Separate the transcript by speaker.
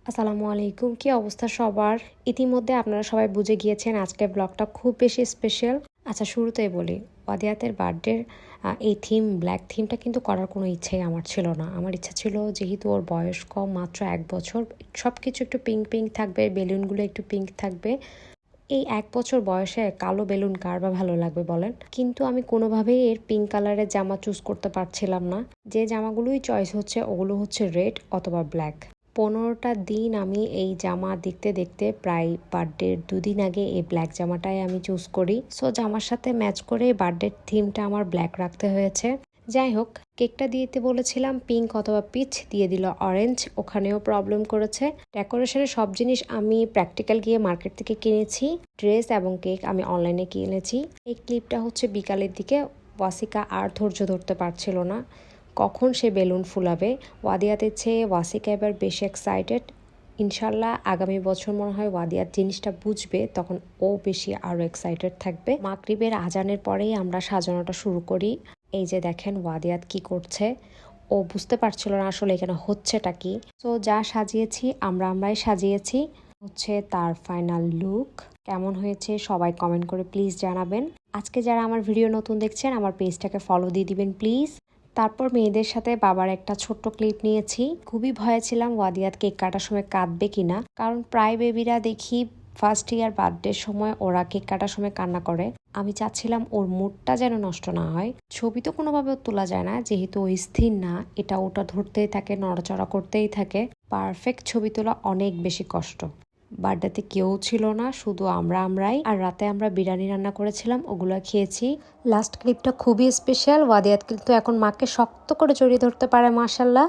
Speaker 1: আসসালামু আলাইকুম। কি অবস্থা সবার? ইতিমধ্যে আপনারা সবাই বুঝে গিয়েছেন আজকের ব্লগটা খুব বেশি স্পেশাল। আচ্ছা, শুরুতেই বলি, ওয়াদিয়াতের বার্থডের এই ব্ল্যাক থিমটা কিন্তু করার কোনো ইচ্ছেই আমার ছিল না। আমার ইচ্ছা ছিল, যেহেতু ওর বয়স কম, মাত্র ১ বছর, সব কিছু একটু পিঙ্ক পিঙ্ক থাকবে, বেলুনগুলো একটু পিঙ্ক থাকবে। এই ১ বছর বয়সে কালো বেলুন কার বা ভালো লাগবে বলেন? কিন্তু আমি কোনোভাবেই এর পিঙ্ক কালারের জামা চুজ করতে পারছিলাম না। যে জামাগুলোই চয়েস হচ্ছে ওগুলো হচ্ছে রেড অথবা ব্ল্যাক। ১৫টা দিন আমি এই জামা দেখতে দেখতে প্রায় বার্থডের ২ দিন আগে এই ব্ল্যাক জামাটাই আমি চুজ করি। সো জামার সাথে ম্যাচ করে বার্থডের থিমটা আমার ব্ল্যাক রাখতে হয়েছে। যাই হোক, কেকটা দিতে বলেছিলাম পিঙ্ক অথবা পিচ, দিয়ে দিল অরেঞ্জ। ওখানেও প্রবলেম করেছে। ডেকোরেশনের সব জিনিস আমি প্র্যাকটিক্যাল গিয়ে মার্কেট থেকে কিনেছি। ড্রেস এবং কেক আমি অনলাইনে কিনেছি। এই ক্লিপটা হচ্ছে বিকালের দিকে। ওয়াসিকা আর ধৈর্য ধরতে পারছিল না কখন সে বেলুন ফুলাবে। ওয়াদিয়াতের চেয়ে ওয়াসিকা এবার বেশি এক্সাইটেড। ইনশাল্লাহ আগামী বছর মনে হয় ওয়াদিয়াত জিনিসটা বুঝবে, তখন ও বেশি আরও এক্সাইটেড থাকবে। মাগরিবের আজানের পরেই আমরা সাজানোটা শুরু করি। এই যে দেখেন ওয়াদিয়াত কি করছে। ও বুঝতে পারছিল না আসলে এখানে হচ্ছেটা কি। তো যা সাজিয়েছি আমরাই সাজিয়েছি। হচ্ছে তার ফাইনাল লুক। কেমন হয়েছে সবাই কমেন্ট করে প্লিজ জানাবেন। আজকে যারা আমার ভিডিও নতুন দেখছেন, আমার পেজটাকে ফলো দিয়ে দিবেন প্লিজ। তারপর মেয়েদের সাথে বাবার একটা ছোট্ট ক্লিপ নিয়েছি। খুবই ভয়ে ছিলাম ওয়াদিয়াত কেক কাটার সময় কাঁদবে কিনা, কারণ প্রায় বেবিরা দেখি ফার্স্ট ইয়ার বার্থডের সময় ওরা কেক কাটার সময় কান্না করে। আমি চাচ্ছিলাম ওর মুডটা যেন নষ্ট না হয়। ছবি তো কোনোভাবে তোলা যায় না, যেহেতু ও স্থির না, এটা ওটা ধরতেই থাকে, নড়াচড়া করতেই থাকে। পারফেক্ট ছবি তোলা অনেক বেশি কষ্ট। বার্থডেতে কেউ ছিল না, শুধু আমরাই। আর রাতে আমরা বিরিয়ানি রান্না করেছিলাম, ওগুলো খেয়েছি। লাস্ট ক্লিপটা খুবই স্পেশাল। ওয়াদিয়াত কিন্তু এখন মাকে শক্ত করে জড়িয়ে ধরতে পারে, মাশাল্লাহ।